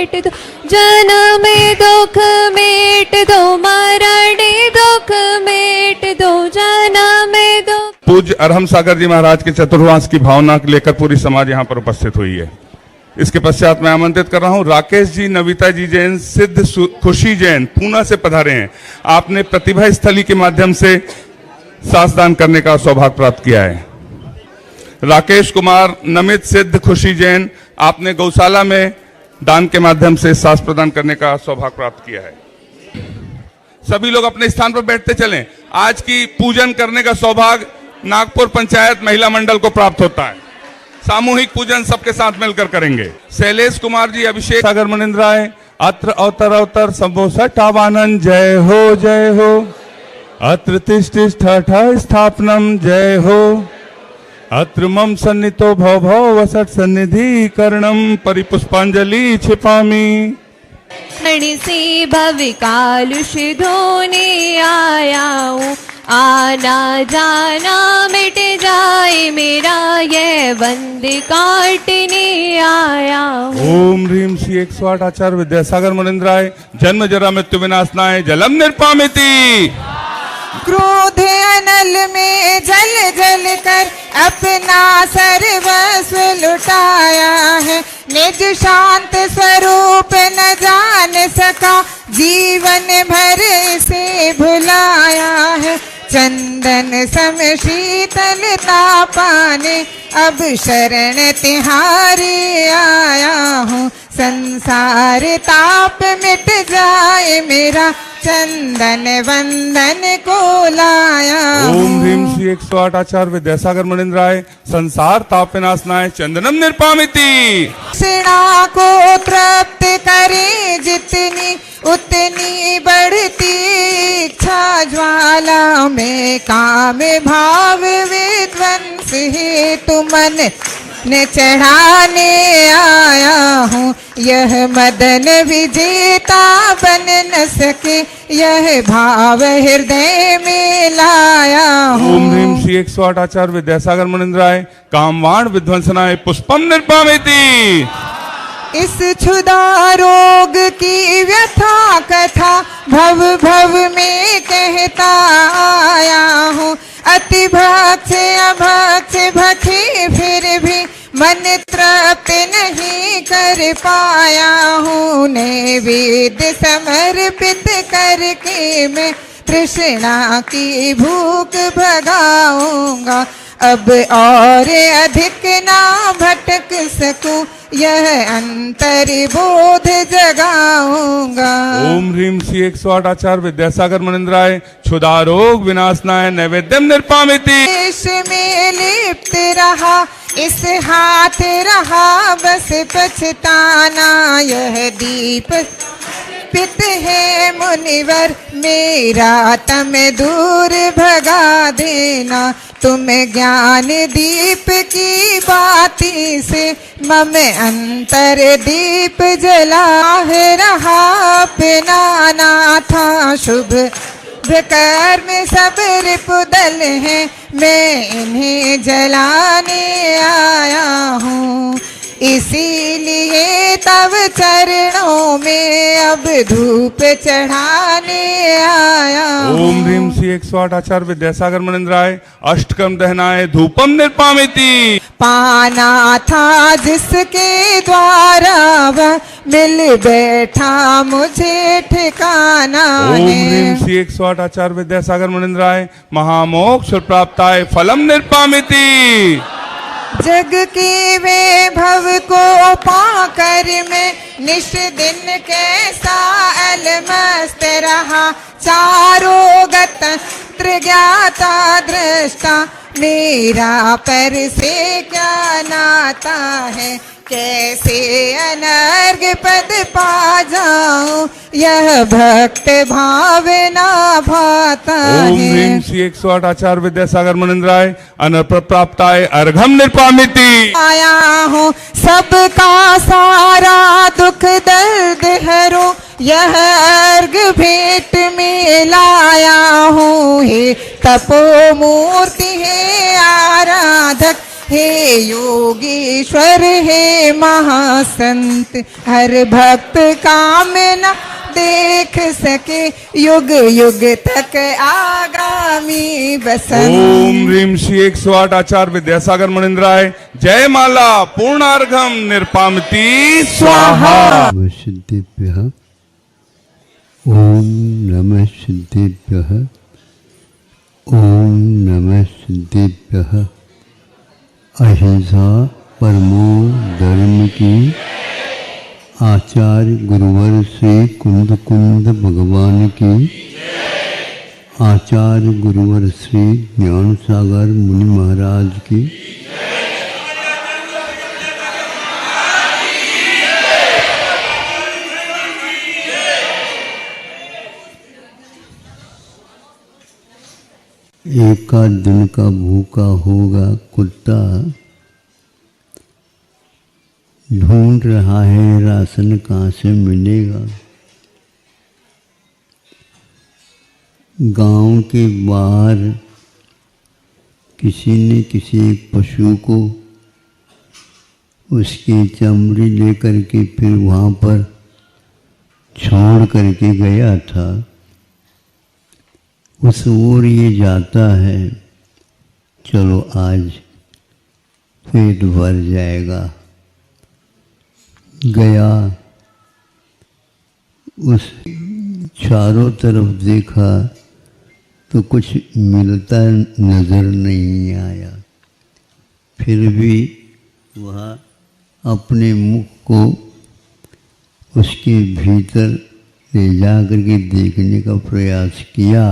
Met दो, जन्म दुख मेट दो, मरण दुख मेट दो, जन्म दुख। पूज्य अरहम सागर जी महाराज के चतुर्मास की भावना लेकर पूरी समाज यहाँ पर उपस्थित हुई है। इसके पश्चात मैं आमंत्रित कर रहा हूँ राकेश जी, नविता जी जैन, सिद्ध खुशी जैन पूना से पधारे हैं। आपने प्रतिभा स्थली के माध्यम से सासदान करने का सौभाग्य प्राप्त किया है। राकेश कुमार, नमित, सिद्ध खुशी जैन, आपने गौशाला में दान के माध्यम से सास प्रदान करने का सौभाग्य प्राप्त किया है। सभी लोग अपने स्थान पर बैठते चलें। आज की पूजन करने का सौभाग्य नागपुर पंचायत महिला मंडल को प्राप्त होता है। सामूहिक पूजन सबके साथ मिलकर करेंगे। शैलेश कुमार जी, अभिषेक सागर मनिंद्राय, अत्र अवतर अवतर संभो सठावानंद, जय हो जय हो। अत्र तिष्ठ स्थापनम, जय हो। अत्र मम सन्नितो भव भव वसट सन्निधि करणम, परिपुष्पांजलि छिपामी। से भविकालुष धोने आया हूँ, आना जाना मिट जाए मेरा, ये बंद काटने आया हूँ। ओम ह्रीम श्री 108 आचार्य विद्यासागर मनिंद्राय, जन्म जरा मृत्यु विनाशनाय, जलम निर्पामिति। क्रोध अनल में जल जल कर अपना सर्वस्व लुटाया है, निज शांत स्वरूप न जान सका, जीवन भर से भुलाया है। चंदन सम शीतलता पाने अब शरण तिहारी आया हूँ, संसार ताप मिट जाए मेरा, चंदन वंदन को लाया हूँ। ओम ह्रीम श्री 108 आचार्य विद्यासागर मनिंद्राय, संसार ताप विनाशनाय, चंदनम निर्पामिति। तृष्णा को तृप्त करे जितनी उतनी बढ़ती इच्छा ज्वाला में, काम भाव विध्वंस हेतु मन ने चढ़ाने आया हूँ, यह मदन विजेता बन न सके, यह भाव हृदय में लाया हूँ। ओम ह्रीम श्री 108 आचार्य विद्यासागर मनिंद्राय, कामवाण विध्वंसनाय, पुष्पम निर्पामिति। इस क्षुधा रोग की व्यथा कथा भव भव में कहता आया हूँ, अति भक्त अभक्त भखे फिर भी मन तृप्त नहीं कर पाया हूँ, नैवेद्य समर्पित करके मैं तृष्णा की भूख भगाऊंगा, अब और अधिक ना भटक सकूं, यह अंतर बोध जगाऊंगा। ओम ह्रीम श्री 108 आचार्य विद्यासागर मनिंद्राय, क्षुधा रोग विनाशनाय, नैवेद्यम निर्पामिति। देश में लिप्त रहा इस हाथ रहा बस पछताना, यह दीप पित है मुनिवर मेरा, तम दूर भगा देना, तुम ज्ञान दीप की बाती से मम अंतर दीप जला रहा, अपना ना था शुभ कर्म सब रिपुदल है, मैं इन्हें जलाने आया हूँ, इसीलिए तब चरणों में अब धूप चढ़ाने आया हूँ। ओम ह्रीम श्री 108 आचार्य विद्यासागर मनिंद्राय, अष्टकम दहनाय, धूपम निर्पामिति। पाना था जिसके द्वारा वह मिल बैठा मुझे ठिकाना ओम है। ह्रीम श्री 108 आचार्य विद्यासागर मनिंद्राय, महामोक्ष प्राप्ताय, फलम निर्पामिति। जग के वैभव को पाकर मैं निश दिन कैसा अलमस्त रहा, चारों गतंत्र ज्ञाता दृष्टा, मेरा पर से क्या नाता है, कैसे अनर्घ पद पा जाऊं, यह भक्त भावना भाता है। ओम ह्रीम श्री 108 आचार्य विद्यासागर मनिंद्राय, अनर्घ प्राप्ताय, अर्घम निर्पामिति। आया हूँ सबका सारा दुख दर्द हरो, यह अर्घ भेंट में लाया हूँ, हे तपो मूर्ति है आराधक, हे योगेश्वर हे महासंत, हर भक्त कामना देख सके, युग युग तक आगामी बसंत। ओम ह्रीम श्री 108 आचार्य विद्यासागर मणिन्द्राय जय माला पूर्णार्घम निर्पामति स्वाहा। सिद्धिभ्यः ओम नमः सिद्धिभ्यः ओम नमः सिद्धिभ्यः। अहिंसा परमो धर्म की आचार्य गुरुवर श्री कुंद कुंद भगवान की, आचार्य गुरुवर श्री ज्ञान सागर मुनि महाराज की, एक आध दिन का भूखा होगा कुत्ता ढूंढ रहा है राशन कहाँ से मिलेगा। गांव के बाहर किसी ने किसी एक पशु को उसकी चमड़ी लेकर के फिर वहाँ पर छोड़ करके गया था। उस ओर ये जाता है, चलो आज पेट भर जाएगा। गया, उस चारों तरफ देखा तो कुछ मिलता नजर नहीं आया। फिर भी वह अपने मुख को उसके भीतर ले जा करके देखने का प्रयास किया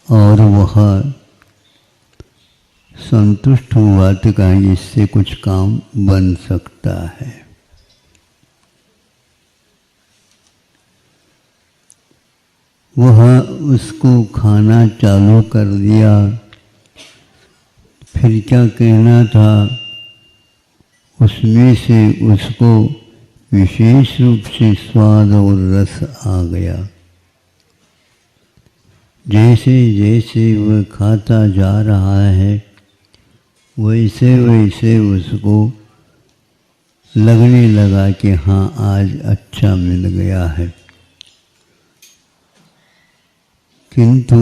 और वह संतुष्ट हुआ तो कहा इससे कुछ काम बन सकता है। वह उसको खाना चालू कर दिया। फिर क्या कहना था, उसमें से उसको विशेष रूप से स्वाद और रस आ गया। जैसे जैसे वह खाता जा रहा है वैसे वैसे उसको लगने लगा कि हाँ आज अच्छा मिल गया है। किंतु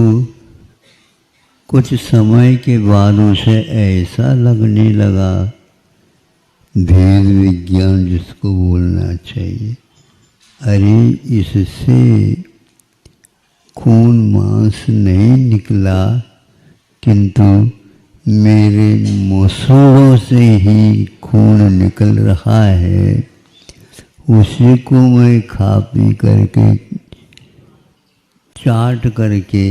कुछ समय के बाद उसे ऐसा लगने लगा, भेद विज्ञान जिसको बोलना चाहिए, अरे इससे खून मांस नहीं निकला किंतु मेरे मसूड़ों से ही खून निकल रहा है। उसी को मैं खा पी करके चाट करके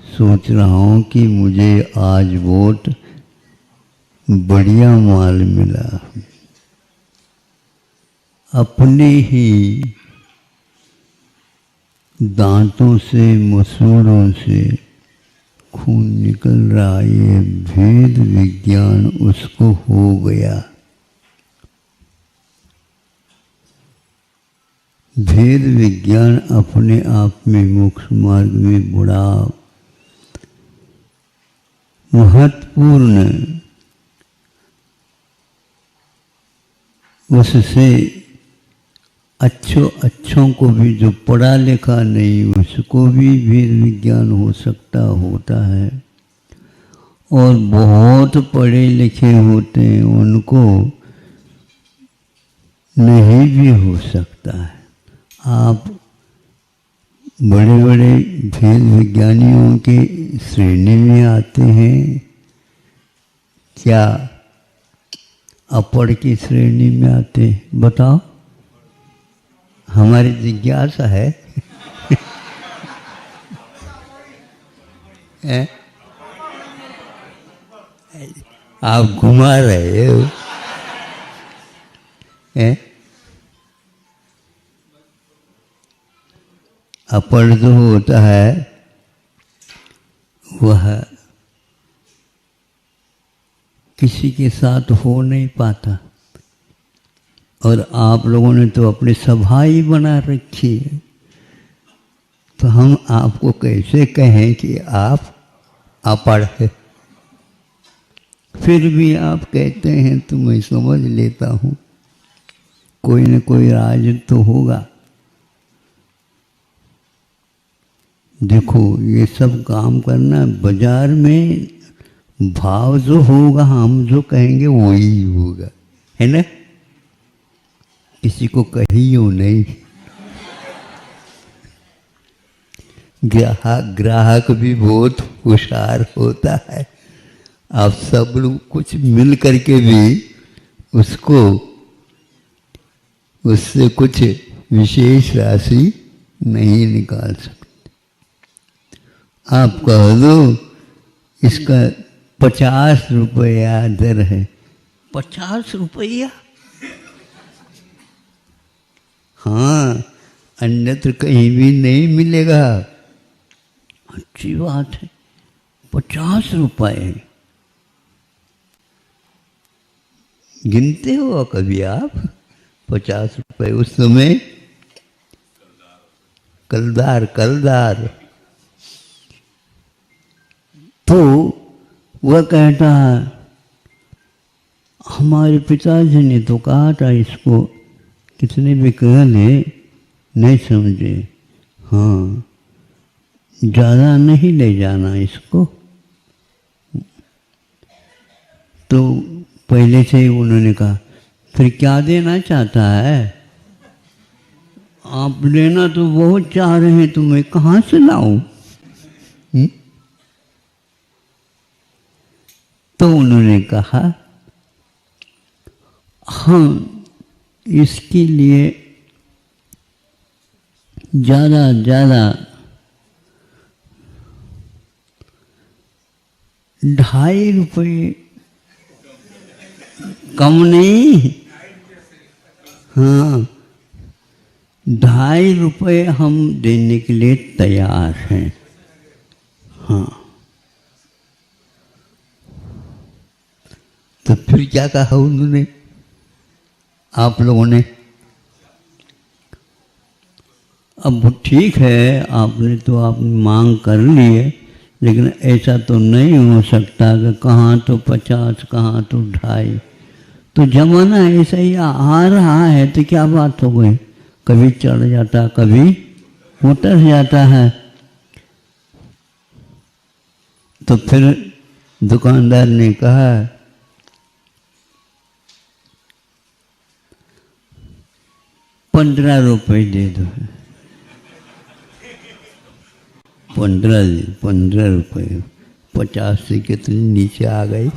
सोच रहा हूँ कि मुझे आज बहुत बढ़िया माल मिला। अपने ही दांतों से मसूड़ों से खून निकल रहा, ये भेद विज्ञान उसको हो गया। भेद विज्ञान अपने आप में मोक्ष मार्ग में बड़ा महत्वपूर्ण, उससे अच्छों को भी, जो पढ़ा लिखा नहीं उसको भी भेद विज्ञान हो सकता होता है, और बहुत पढ़े लिखे होते हैं उनको नहीं भी हो सकता है। आप बड़े बड़े भेद विज्ञानियों के श्रेणी में आते हैं क्या अपढ़ की श्रेणी में आते हैं? बताओ, हमारी जिज्ञासा है। आप घुमा रहे हो। अपढ़ जो होता है वह किसी के साथ हो नहीं पाता, और आप लोगों ने तो अपनी सभा ही बना रखी है, तो हम आपको कैसे कहें कि आप अपढ़ है? फिर भी आप कहते हैं तो मैं समझ लेता हूँ, कोई न कोई राज तो होगा। देखो ये सब काम करना, बाजार में भाव जो होगा हम जो कहेंगे वही होगा, है ना? किसी को कहियो नहीं। ग्राहक भी बहुत होशियार होता है। आप सब लोग कुछ मिल करके भी उसको, उससे कुछ विशेष राशि नहीं निकाल सकते। आप कह दो इसका 50 रुपया दर है, 50 रुपया? हाँ, अन्यत्र कहीं भी नहीं मिलेगा। अच्छी बात है, 50 रुपये। गिनते हो कभी आप 50 रुपये? उस समय कलदार तो वह कहता है, हमारे पिताजी ने तो कहा था इसको कितने भी कह ले नहीं समझे। हाँ, ज़्यादा नहीं ले जाना इसको। तो पहले से ही उन्होंने कहा, फिर क्या देना चाहता है? आप लेना तो बहुत चाह रहे हैं, तो मैं कहाँ से लाऊं? तो उन्होंने कहा, हम इसके लिए ज़्यादा 2.5 रुपये कम नहीं, हाँ 2.5 रुपये हम देने के लिए तैयार हैं। हाँ, तो फिर क्या कहा उन्होंने, आप लोगों ने? अब ठीक है, आपने तो आपने मांग कर ली है, लेकिन ऐसा तो नहीं हो सकता कि कहाँ तो 50, कहाँ तो 2.5। तो जमाना ऐसा ही आ रहा है, तो क्या बात हो गई? कभी चढ़ जाता, कभी उतर जाता है। तो फिर दुकानदार ने कहा, 15 रुपये दे दो। 15 रुपये, 50 से कितने नीचे आ गए।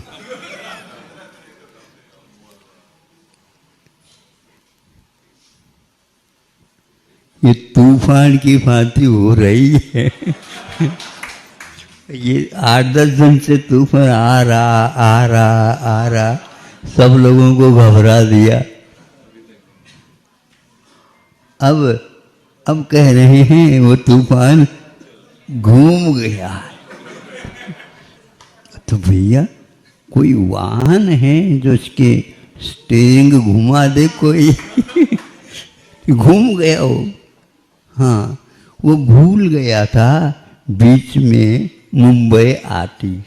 ये तूफान की भांति हो रही है। ये 8-10 दिन से तूफान आ रहा, सब लोगों को घबरा दिया। अब कह रहे हैं वो तूफान घूम गया। तो भैया कोई वाहन है जो इसके स्टीयरिंग घुमा दे, कोई घूम गया वो। हाँ, वो भूल गया था बीच में मुंबई आती।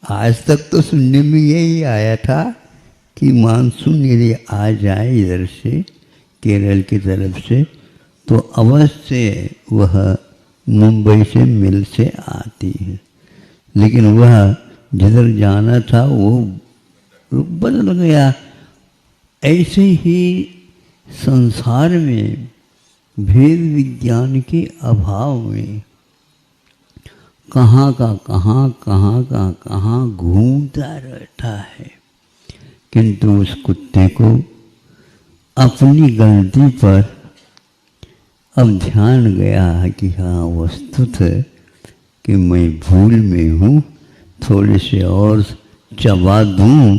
आज तक तो सुनने में यही आया था कि मानसून यदि आ जाए इधर से केरल की तरफ से, तो अवश्य वह मुंबई से मिल से आती है। लेकिन वह जिधर जाना था वो बदल गया। ऐसे ही संसार में भेद विज्ञान के अभाव में कहाँ का कहाँ घूमता रहता है। किंतु उस कुत्ते को अपनी गलती पर अब ध्यान गया है कि हाँ, वस्तुतः कि मैं भूल में हूँ, थोड़े से और चबा दूँ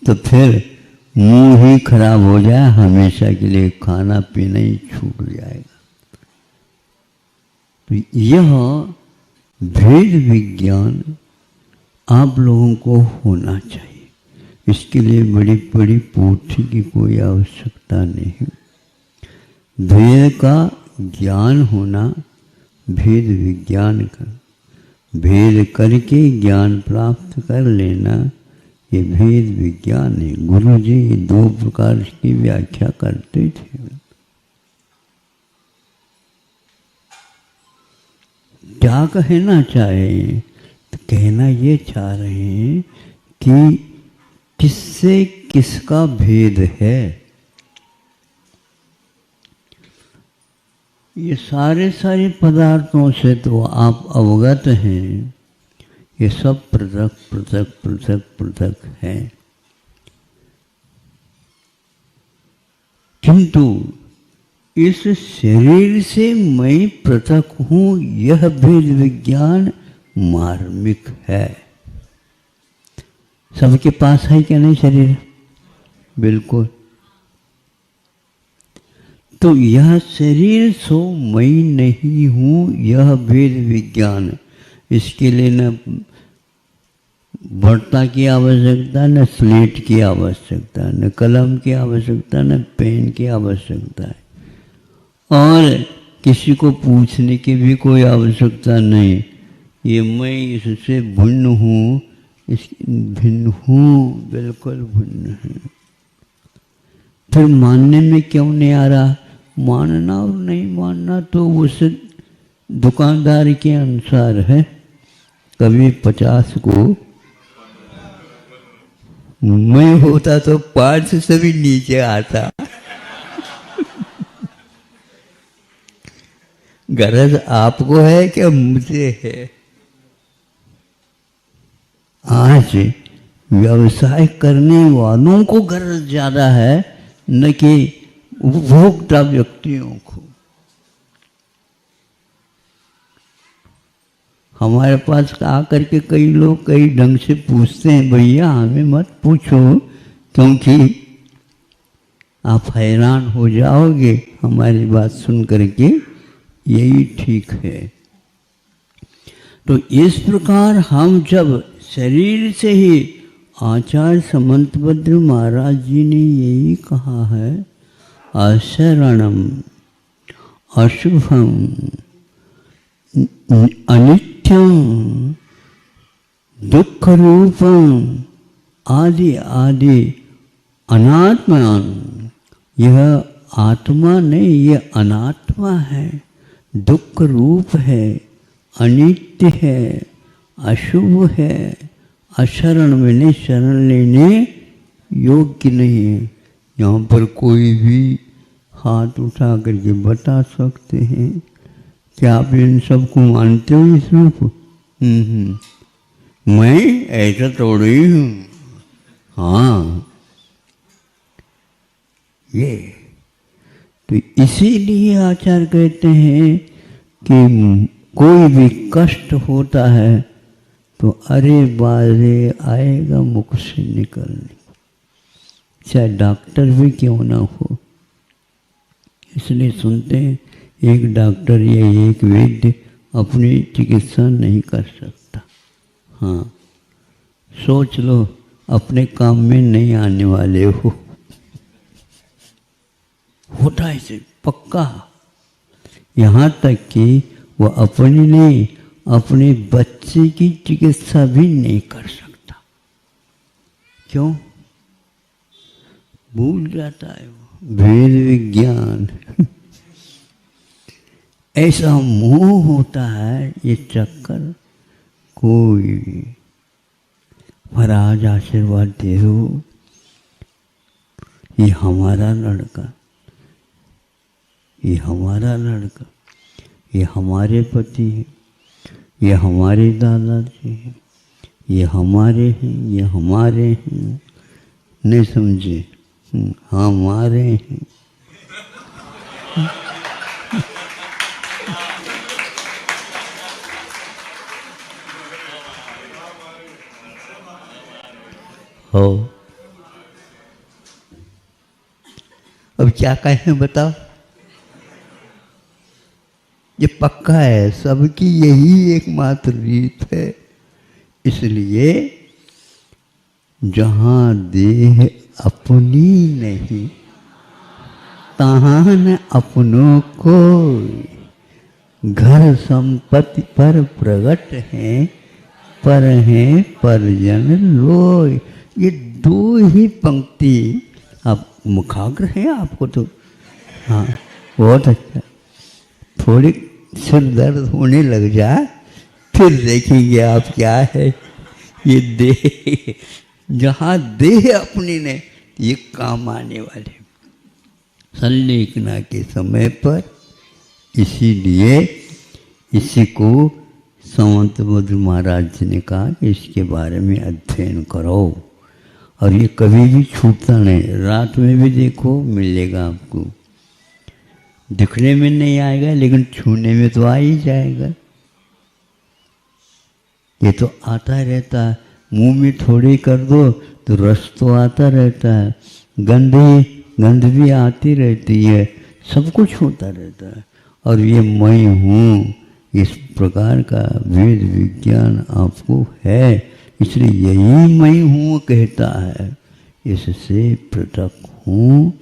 तो फिर मुंह ही खराब हो जाए, हमेशा के लिए खाना पीना ही छूट जाएगा। तो यह भेद विज्ञान आप लोगों को होना चाहिए। इसके लिए बड़ी बड़ी पोथी की कोई आवश्यकता नहीं। भेद का ज्ञान होना, भेद विज्ञान का, भेद करके ज्ञान प्राप्त कर लेना, ये भेद विज्ञान है। गुरु जी 2 प्रकार की व्याख्या करते थे। क्या कहना चाहे? तो कहना ये चाह रहे हैं कि किससे किसका भेद है। ये सारे पदार्थों से तो आप अवगत हैं, ये सब पृथक पृथक पृथक पृथक है। किंतु इस शरीर से मैं पृथक हूं, यह भेद विज्ञान मार्मिक है। सबके पास है क्या नहीं शरीर? बिल्कुल। तो यह शरीर सो मैं नहीं हूं, यह भेद विज्ञान। इसके लिए न भट्टा की आवश्यकता, न स्लेट की आवश्यकता, न कलम की आवश्यकता, न पेन की आवश्यकता है, और किसी को पूछने की भी कोई आवश्यकता नहीं। ये मैं इससे भिन्न हूँ, भिन्न हूँ, बिल्कुल भिन्न है। फिर मानने में क्यों नहीं आ रहा? मानना और नहीं मानना तो उस दुकानदार के अनुसार है। कभी 50 को मैं होता तो 5 से भी नीचे आता। गरज आपको है कि मुझे है? आज व्यवसाय करने वालों को गरज ज्यादा है, न कि उपभोक्ता व्यक्तियों को। हमारे पास आकर के कई लोग कई ढंग से पूछते हैं, भैया हमें मत पूछो, क्योंकि आप हैरान हो जाओगे हमारी बात सुन करके, यही ठीक है। तो इस प्रकार हम जब शरीर से ही, आचार्य समंतभद्र महाराज जी ने यही कहा है, अशरणम, अशुभम, अनित्यम, दुख रूपम आदि आदि अनात्मान। यह आत्मा नहीं, यह अनात्मा है, दुख रूप है, अनित्य है, अशुभ है, अशरण में शरण लेने योग्य नहीं है। यहाँ पर कोई भी हाथ उठा करके बता सकते हैं कि आप इन सबको मानते हो इस रूप? मैं ऐसा थोड़ी हूँ। हाँ, ये तो इसीलिए आचार्य कहते हैं कि कोई भी कष्ट होता है तो अरे बारे आएगा मुख से निकलने, चाहे डॉक्टर भी क्यों ना हो। इसलिए सुनते हैं एक डॉक्टर या एक वैद्य अपनी चिकित्सा नहीं कर सकता। हाँ, सोच लो अपने काम में नहीं आने वाले हो। होता है इसे पक्का। यहाँ तक कि वह अपनी नहीं, अपने बच्चे की चिकित्सा भी नहीं कर सकता। क्यों? भूल जाता है वो भेद विज्ञान। ऐसा मोह होता है, ये चक्कर कोई भी। पर आज आशीर्वाद दे दो, ये हमारा लड़का, ये हमारा लड़का, ये हमारे पति है, ये हमारे दादाजी हैं, ये हमारे हैं, ये हमारे हैं। नहीं समझे? हमारे हैं। हो, अब क्या कहें बताओ? ये पक्का है, सबकी यही एकमात्र रीत है। इसलिए जहाँ देह अपनी नहीं, तहाँ न अपनों को। घर संपत्ति पर प्रगट हैं, पर हैं परजन लोय। ये दो ही पंक्ति, आप मुखाग्र हैं आपको तो, हाँ बहुत अच्छा। थोड़ी सिर दर्द होने लग जाए फिर देखेंगे आप क्या है ये देह, जहाँ देह अपनी ने ये काम आने वाले संलेखना के समय पर। इसीलिए इसी को संत मधु महाराज जी ने कहा कि इसके बारे में अध्ययन करो, और ये कभी भी छूटता नहीं। रात में भी देखो मिलेगा आपको, दिखने में नहीं आएगा लेकिन छूने में तो आ ही जाएगा। ये तो आता रहता है, मुंह में थोड़ी कर दो तो रस तो आता रहता है, गंध भी आती रहती है, सब कुछ होता रहता है। और ये मैं हूँ, इस प्रकार का वेद विज्ञान आपको है, इसलिए यही मैं हूँ कहता है, इससे पृथक हूँ।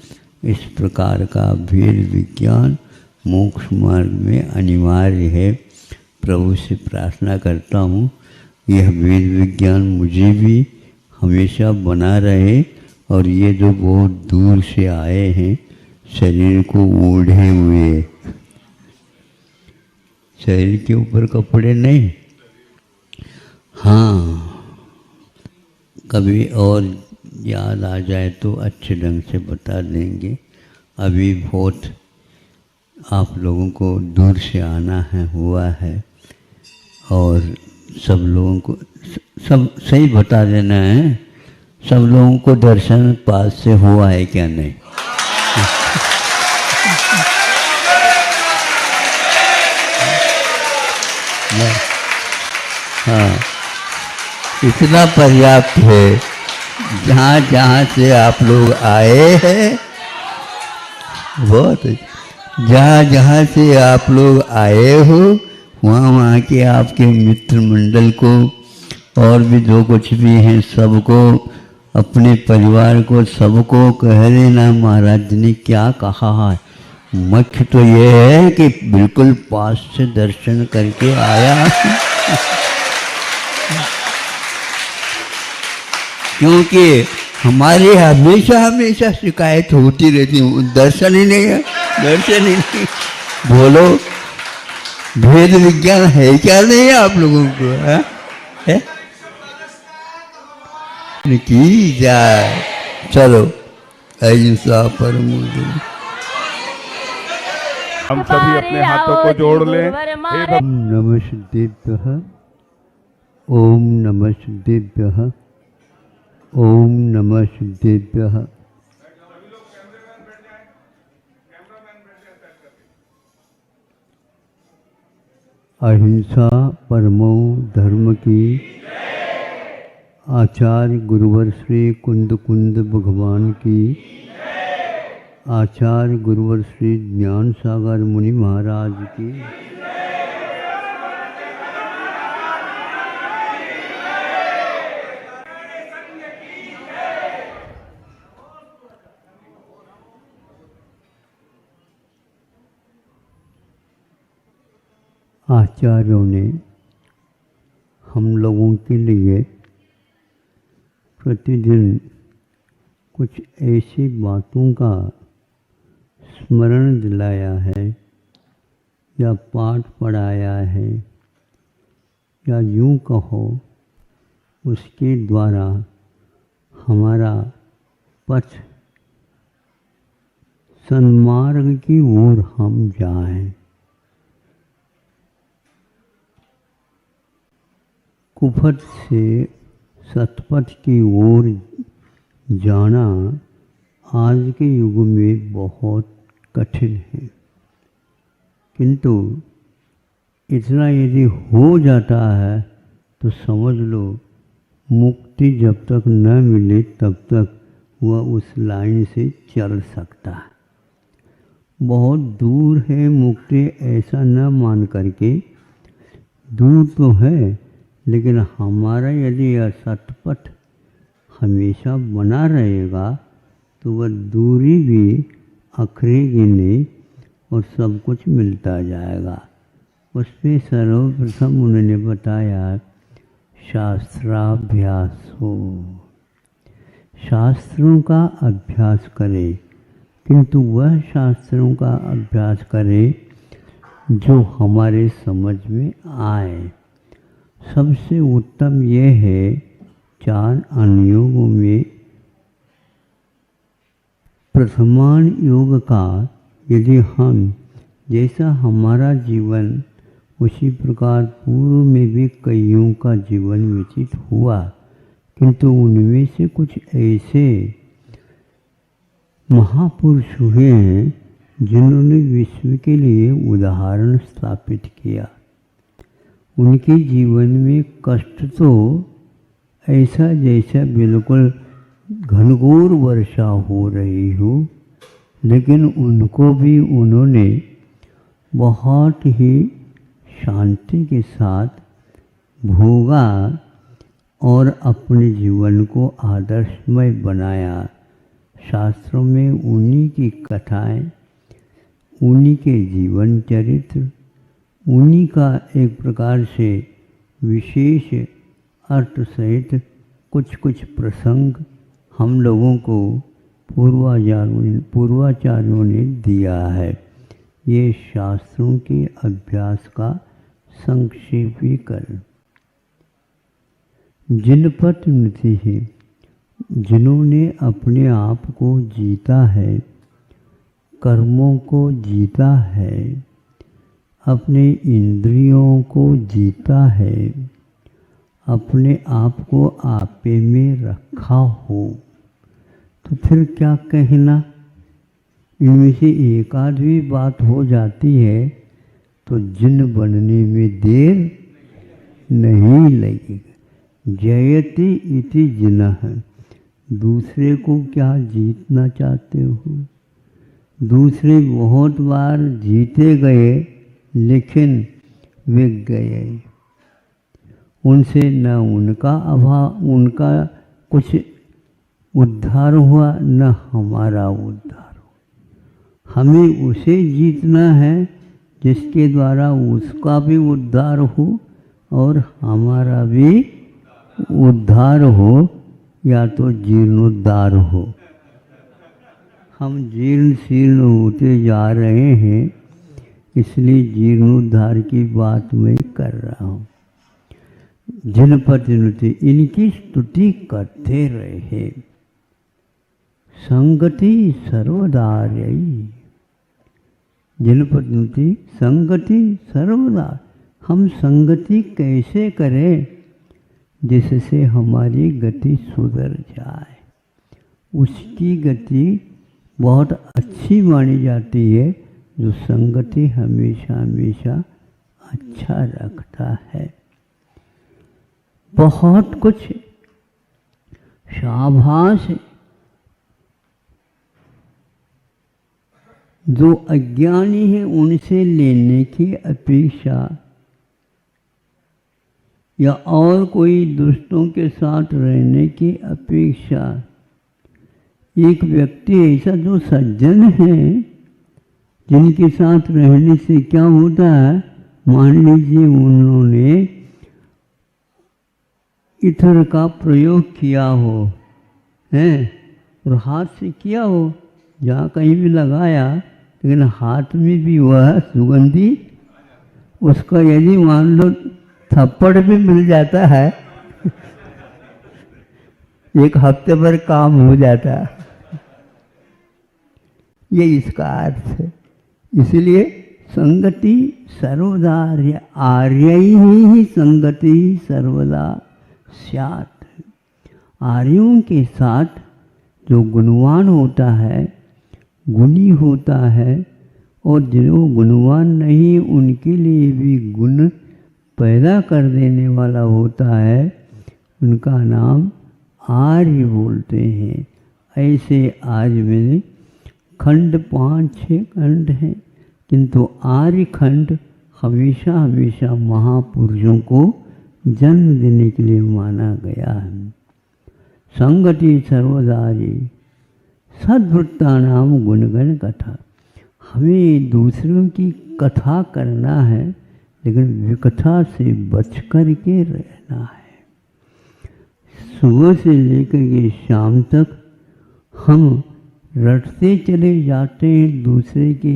इस प्रकार का भेद विज्ञान मोक्ष मार्ग में अनिवार्य है। प्रभु से प्रार्थना करता हूँ यह वेद विज्ञान मुझे भी हमेशा बना रहे, और ये जो बहुत दूर से आए हैं शरीर को ओढ़े हुए, शरीर के ऊपर कपड़े नहीं, हाँ कभी और याद आ जाए तो अच्छे ढंग से बता देंगे। अभी बहुत आप लोगों को दूर से आना है हुआ है, और सब लोगों को सब सही बता देना है, सब लोगों को दर्शन पास से हुआ है क्या नहीं? हाँ, इतना पर्याप्त है। जहाँ जहाँ से आप लोग आए हैं, बहुत जहाँ जहाँ से आप लोग आए हो, वहाँ वहाँ के आपके मित्र मंडल को और भी जो कुछ भी हैं सबको, अपने परिवार को सबको कह देना महाराज जी ने क्या कहा है। मुख्य तो ये है कि बिल्कुल पास से दर्शन करके आया क्योंकि हमारे हमेशा हमेशा शिकायत होती रहती है, दर्शन ही नहीं है, दर्शन ही नहीं। बोलो भेद विज्ञान है क्या नहीं है आप लोगों को? है की जाए। चलो अहिंसा परमो धर्म। हम सभी अपने हाथों को जोड़ लें। हे भगवान। नमः सिद्धेभ्यः, ओम नमः सिद्धेभ्यः, ओम नमः सिद्धेभ्यः। अहिंसा परमो धर्म की आचार्य गुरुवर श्री कुंद कुंद भगवान की, आचार्य गुरुवर श्री ज्ञान सागर मुनि महाराज की, आचार्यों ने हम लोगों के लिए प्रतिदिन कुछ ऐसी बातों का स्मरण दिलाया है, या पाठ पढ़ाया है, या यूँ कहो उसके द्वारा हमारा पथ सन्मार्ग की ओर हम जाएं। कुफत से सतपथ की ओर जाना आज के युग में बहुत कठिन है, किंतु इतना यदि हो जाता है तो समझ लो मुक्ति जब तक न मिले तब तक वह उस लाइन से चल सकता है। बहुत दूर है मुक्ति ऐसा न मान करके, दूर तो है लेकिन हमारा यदि यह सतपथ हमेशा बना रहेगा तो वह दूरी भी अखरेगी नहीं और सब कुछ मिलता जाएगा। उसमें सर्वप्रथम उन्होंने बताया शास्त्राभ्यास हो, शास्त्रों का अभ्यास करें, किंतु वह शास्त्रों का अभ्यास करें जो हमारे समझ में आए। सबसे उत्तम यह है 4 अनुयोगों में प्रथमान योग का यदि हम जैसा हमारा जीवन उसी प्रकार पूर्व में भी कईयों का जीवन व्यतीत हुआ, किंतु उनमें से कुछ ऐसे महापुरुष हुए हैं जिन्होंने विश्व के लिए उदाहरण स्थापित किया। उनके जीवन में कष्ट तो ऐसा जैसा बिल्कुल घनघोर वर्षा हो रही हो, लेकिन उनको भी उन्होंने बहुत ही शांति के साथ भोगा और अपने जीवन को आदर्शमय बनाया। शास्त्रों में उन्हीं की कथाएं, उन्हीं के जीवन चरित्र, उन्हीं का एक प्रकार से विशेष अर्थ सहित कुछ कुछ प्रसंग हम लोगों को पूर्वाचार्यों ने दिया है। ये शास्त्रों के अभ्यास का संक्षेपीकरण। जिनपत नृति है, जिन्होंने अपने आप को जीता है, कर्मों को जीता है, अपने इंद्रियों को जीता है, अपने आप को आपे में रखा हो, तो फिर क्या कहना। इनमें से एक आध भी बात हो जाती है तो जिन बनने में देर नहीं लगेगा। जयति इति जिनः, दूसरे को क्या जीतना चाहते हो। दूसरे बहुत बार जीते गए लेकिन वे गए, उनसे न उनका कुछ उद्धार हुआ न हमारा उद्धार हुआ। हमें उसे जीतना है जिसके द्वारा उसका भी उद्धार हो और हमारा भी उद्धार हो, या तो जीर्णोद्धार हो। हम जीर्ण शीर्ण होते जा रहे हैं, इसलिए जीर्णोद्धार की बात मैं कर रहा हूँ। जिनपति नृत्य इनकी स्तुति करते रहे। संगति सर्वदार्यई, जिनपति नृत्य संगति सर्वदा। हम संगति कैसे करें जिससे हमारी गति सुधर जाए। उसकी गति बहुत अच्छी मानी जाती है जो संगति हमेशा हमेशा अच्छा रखता है। बहुत कुछ शाबाश जो अज्ञानी है उनसे लेने की अपेक्षा, या और कोई दुष्टों के साथ रहने की अपेक्षा, एक व्यक्ति ऐसा जो सज्जन है जिनके साथ रहने से क्या होता है। मान लीजिए उन्होंने इत्र का प्रयोग किया हो, हैं, और हाथ से किया हो, जहाँ कहीं भी लगाया, लेकिन हाथ में भी वह सुगंधी, उसका यदि मान लो थप्पड़ भी मिल जाता है एक हफ्ते भर काम हो जाता है। ये इसका अर्थ है। इसलिए संगति सर्वदा आर्य ही संगति सर्वदा स्यात्। आर्यों के साथ जो गुणवान होता है, गुणी होता है, और जो गुणवान नहीं उनके लिए भी गुण पैदा कर देने वाला होता है, उनका नाम आर्य बोलते हैं। ऐसे आज मैंने खंड 5-6 खंड हैं, किंतु आर्य खंड हमेशा हमेशा महापुरुषों को जन्म देने के लिए माना गया है। संगति सर्वदारी सद्वृत्ता नाम गुणगण कथा। हमें दूसरों की कथा करना है, लेकिन विकथा से बच कर के रहना है। सुबह से लेकर के शाम तक हम रटते चले जाते हैं दूसरे के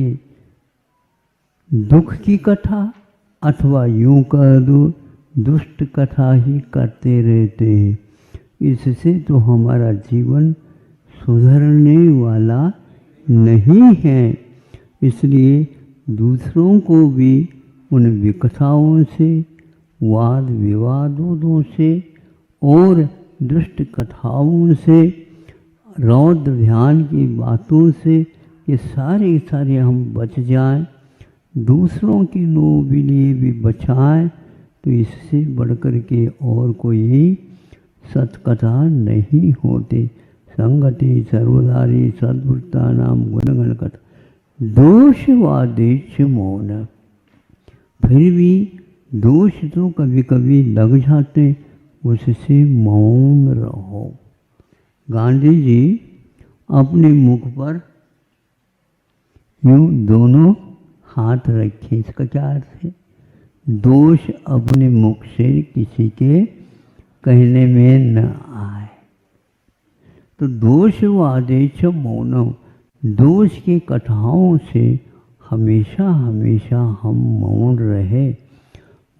दुख की कथा, अथवा यूं कह दो दुष्ट कथा ही करते रहते हैं। इससे तो हमारा जीवन सुधरने वाला नहीं है। इसलिए दूसरों को भी उन विकथाओं से, वाद विवादों से और दुष्ट कथाओं से, रौद्र ध्यान की बातों से ये सारे हम बच जाएं, दूसरों के लोग के लिए भी बचाएं, तो इससे बढ़कर के और कोई सत्कथा नहीं होती। संगति सर्वदारी सद्वृत्ता नाम गुणगण कथा दोषवादेश मौन। फिर भी दोष तो कभी कभी लग जाते, उससे मौन रहो। गांधी जी अपने मुख पर यूं दोनों हाथ रखे, इसका क्या अर्थ है? दोष अपने मुख से किसी के कहने में न आए। तो दोषवादेश मौनम, दोष की कथाओं से हमेशा हम मौन रहे।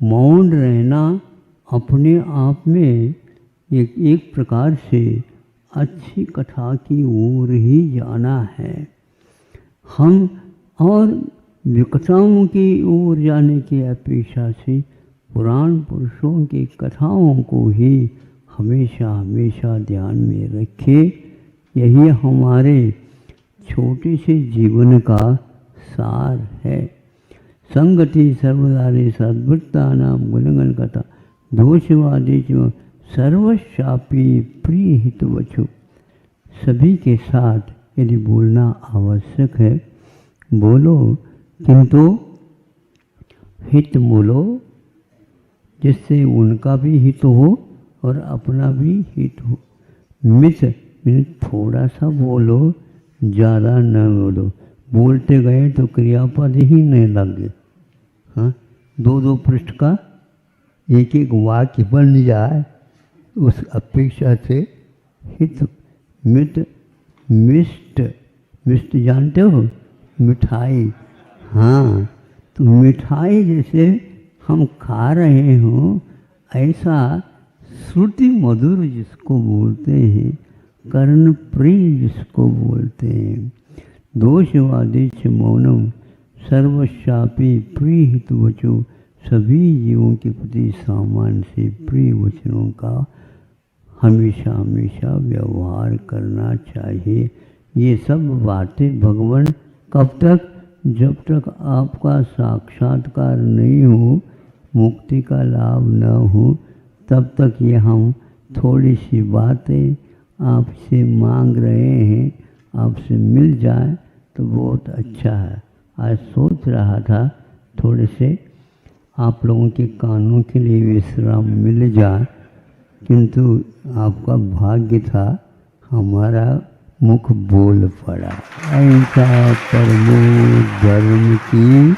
मौन रहना अपने आप में एक प्रकार से अच्छी कथा की ओर ही जाना है। हम और विकथाओं की ओर जाने की अपेक्षा से पुराण पुरुषों की कथाओं को ही हमेशा ध्यान में रखें। यही हमारे छोटे से जीवन का सार है। संगति सर्वदारी सद्वृत्ता नाम गुणगण कथा दोषवादी सर्वशापी प्रिय हितवचु। सभी के साथ यदि बोलना आवश्यक है बोलो, किंतु हित बोलो जिससे उनका भी हित हो और अपना भी हित हो। मित थोड़ा सा बोलो, ज़्यादा न बोलो। बोलते गए तो क्रियापद ही नहीं लगे। हाँ, 2-2 पृष्ठ का एक वाक्य बन जाए, उस अपेक्षा से हित मित मिष्ट जानते हो, मिठाई। हाँ, तो मिठाई जैसे हम खा रहे हों, ऐसा श्रुति मधुर जिसको बोलते हैं, कर्ण प्रिय जिसको बोलते हैं। दोषवादेश मौनम सर्वशापी प्रिय हितवचो। सभी जीवों के प्रति सामान्य से प्रिय वचनों का हमेशा व्यवहार करना चाहिए। ये सब बातें भगवान कब तक? जब तक आपका साक्षात्कार नहीं हो, मुक्ति का लाभ न हो, तब तक ये हम थोड़ी सी बातें आपसे मांग रहे हैं, आपसे मिल जाए तो बहुत अच्छा है। आज सोच रहा था थोड़े से आप लोगों के कानों के लिए विश्राम मिल जाए, किंतु आपका भाग्य था हमारा मुख बोल पड़ा। ऐसा परमो धर्म की